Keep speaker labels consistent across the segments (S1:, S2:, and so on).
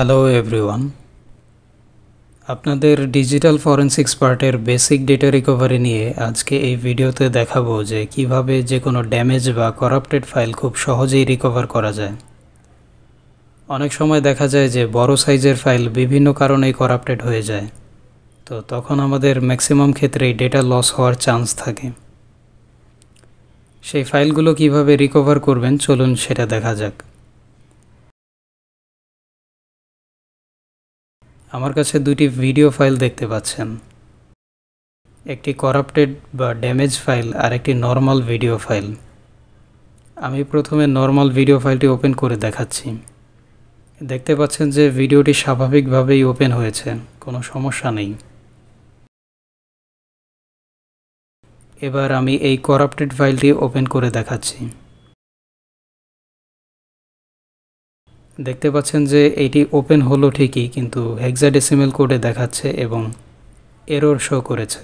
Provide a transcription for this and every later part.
S1: Hello everyone, আপনাদের digital forensics পার্টের basic data recovery নিয়ে আজকে এই ভিডিওতে দেখাবো যে কিভাবে যে কোনো ড্যামেজ বা করাপ্টেড ফাইল খুব সহজেই রিকভার করা যায়। অনেক সময় দেখা যায় যে বড় সাইজের ফাইল বিভিন্ন কারণেই করাপ্টেড হয়ে যায়, তো তখন আমাদের ম্যাক্সিমাম ক্ষেত্রেই ডেটা লস হওয়ার চান্স থাকে। সেই ফাইলগুলো কিভাবে রিকভার করবেন চলুন সেটা দেখা যাক। আমার কাছে দুটি ভিডিও ফাইল দেখতে পাচ্ছেন, একটি করাপ্টেড বা ড্যামেজ ফাইল আর একটি নর্মাল ভিডিও ফাইল। আমি প্রথমে নর্মাল ভিডিও ফাইলটি ওপেন করে দেখাচ্ছি। দেখতে পাচ্ছেন যে ভিডিওটি স্বাভাবিকভাবেই ওপেন হয়েছে, কোনো সমস্যা নেই। এবার আমি এই করাপ্টেড ফাইলটি ওপেন করে দেখাচ্ছি। দেখতে পাচ্ছেন যে এটি ওপেন হলো ঠিকই, কিন্তু হেক্সাডেসিমেল কোডে দেখাচ্ছে এবং এরর শো করেছে।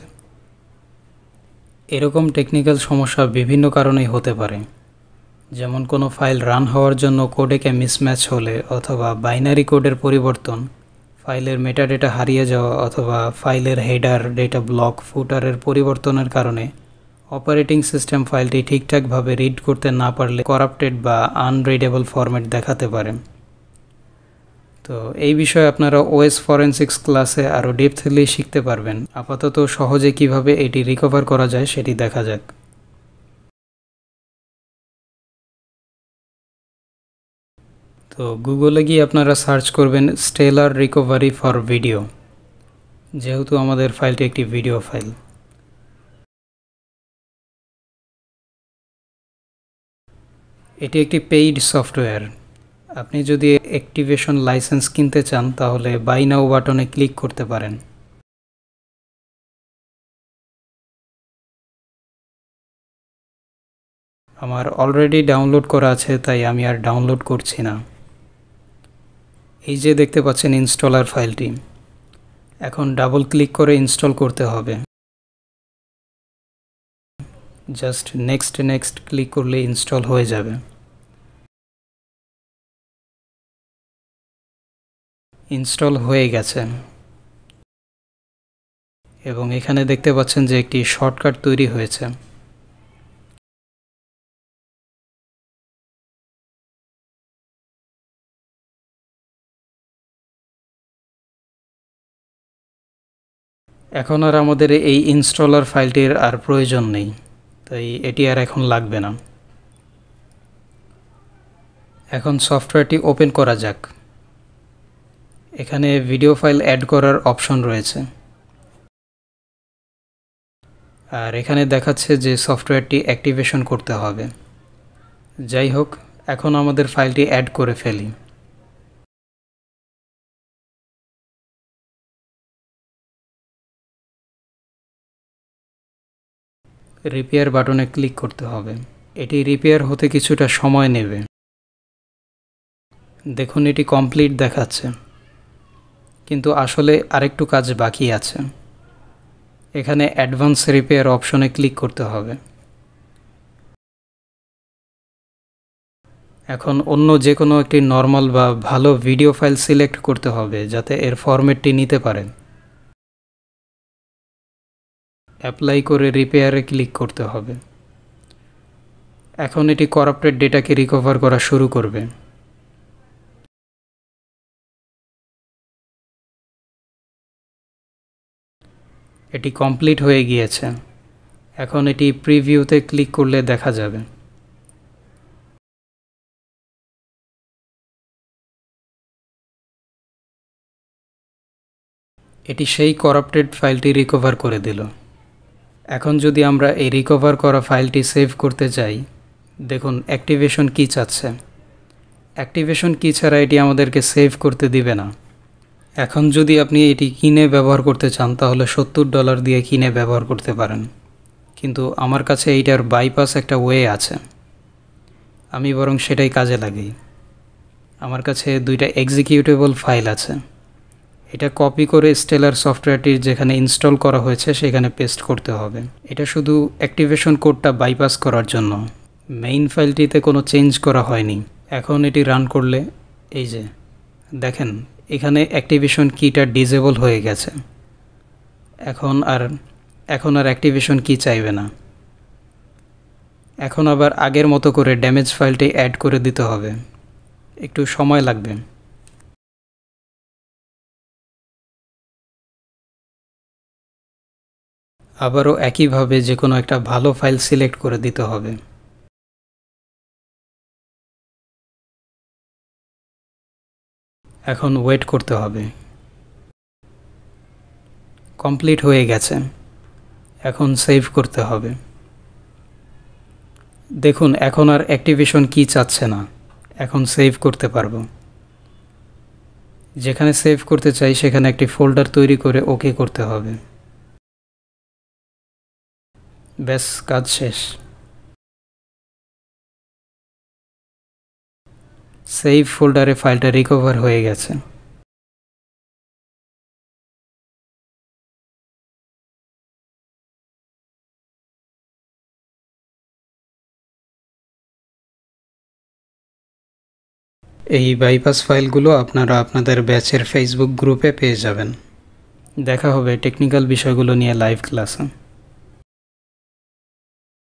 S1: এরকম টেকনিক্যাল সমস্যা বিভিন্ন কারণেই হতে পারে, যেমন কোনো ফাইল রান হওয়ার জন্য কোডেকে মিসম্যাচ হলে, অথবা বাইনারি কোডের পরিবর্তন, ফাইলের মেটাডেটা হারিয়ে যাওয়া, অথবা ফাইলের হেডার, ডেটা ব্লক, ফুটারের পরিবর্তনের কারণে অপারেটিং সিস্টেম ফাইলটি ঠিকঠাকভাবে রিড করতে না পারলে করাপ্টেড বা আনরিডেবল ফরম্যাট দেখাতে পারে। তো এই বিষয়ে আপনারা ওএস ফরেনসিক্স ক্লাসে আরও ডেপথলি শিখতে পারবেন। আপাতত সহজে কিভাবে এটি রিকভার করা যায় সেটি দেখা যাক। তো গুগলে গিয়ে আপনারা সার্চ করবেন স্টেলার রিকভারি ফর ভিডিও, যেহেতু আমাদের ফাইলটি একটি ভিডিও ফাইল। এটি একটি পেইড সফটওয়্যার। আপনি যদি অ্যাক্টিভেশন লাইসেন্স কিনতে চান তাহলে বাই নাও বাটনে ক্লিক করতে পারেন। আমার অলরেডি ডাউনলোড করা আছে, তাই আমি আর ডাউনলোড করছি না। এই যে দেখতে পাচ্ছেন ইনস্টলার ফাইলটি, এখন ডাবল ক্লিক করে ইনস্টল করতে হবে। জাস্ট নেক্সট ক্লিক করলে ইনস্টল হয়ে যাবে। ইনস্টল হয়ে গেছে এবং এখানে দেখতে পাচ্ছেন যে একটি শর্টকাট তৈরি হয়েছে। এখন আর আমাদের এই ইনস্টলার ফাইলটির আর প্রয়োজন নেই, তাই এটি আর এখন লাগবে না। এখন সফটওয়্যারটি ওপেন করা যাক। এখানে ভিডিও ফাইল অ্যাড করার অপশন রয়েছে, আর এখানে দেখাচ্ছে যে সফটওয়্যারটি অ্যাক্টিভেশন করতে হবে। যাই হোক, এখন আমাদের ফাইলটি অ্যাড করে ফেলি। রিপেয়ার বাটনে ক্লিক করতে হবে। এটি রিপেয়ার হতে কিছুটা সময় নেবে। দেখুন এটি কমপ্লিট দেখাচ্ছে, কিন্তু আসলে আরেকটু কাজ বাকি আছে। এখানে অ্যাডভান্স রিপেয়ার অপশনে ক্লিক করতে হবে। এখন অন্য যে কোনো একটি নর্মাল বা ভালো ভিডিও ফাইল সিলেক্ট করতে হবে যাতে এর ফরম্যাটটি নিতে পারেন। অ্যাপ্লাই করে রিপেয়ারে ক্লিক করতে হবে। এখন এটি করাপ্টেড ডেটাকে রিকভার করা শুরু করবে। এটি কমপ্লিট হয়ে গিয়েছে। এখন এটি প্রিভিউতে ক্লিক করলে দেখা যাবে। এটি সেই করাপ্টেড ফাইলটি রিকভার করে দিল। এখন যদি আমরা এই রিকভার করা ফাইলটি সেভ করতে চাই, দেখুন অ্যাক্টিভেশন কি চাচ্ছে। অ্যাক্টিভেশন কি ছাড়া এটি আমাদেরকে সেভ করতে দিবে না। এখন যদি আপনি এটি কিনে ব্যবহার করতে চান তাহলে $70 দিয়ে কিনে ব্যবহার করতে পারেন, কিন্তু আমার কাছে এইটার বাইপাস একটা ওয়ে আছে। আমি বরং সেটাই কাজে লাগাই। আমার কাছে দুইটা এক্সিকিউটেবল ফাইল আছে। এটা কপি করে স্টেলার সফটওয়্যারটির যেখানে ইনস্টল করা হয়েছে সেখানে পেস্ট করতে হবে। এটা শুধু অ্যাক্টিভেশন কোডটা বাইপাস করার জন্য। মেইন ফাইলটিতে কোনো চেঞ্জ করা হয়নি। এখন এটি রান করলে এই যে দেখেন এখানে অ্যাক্টিভেশন কিটা ডিসেবল হয়ে গেছে। এখন আর অ্যাক্টিভেশন কি চাইবে না। এখন আবার আগের মতো করে ড্যামেজ ফাইলটি অ্যাড করে দিতে হবে, একটু সময় লাগবে। আবারও একইভাবে যে কোনো একটা ভালো ফাইল সিলেক্ট করে দিতে হবে। এখন ওয়েট করতে হবে। কমপ্লিট হয়ে গেছে। এখন সেভ করতে হবে। দেখুন এখন আর অ্যাক্টিভেশন কি চাচ্ছে না। এখন সেভ করতে পারবো। যেখানে সেভ করতে চাই সেখানে একটি ফোল্ডার তৈরি করে ওকে করতে হবে। ব্যাস, কাজ শেষ। সেভ ফোল্ডারে ফাইলটা রিকভার হয়ে গেছে। এই বাইপাস ফাইলগুলো আপনারা আপনাদের ব্যাচের ফেসবুক গ্রুপে পেয়ে যাবেন। দেখা হবে টেকনিক্যাল বিষয়গুলো নিয়ে লাইভ ক্লাসে।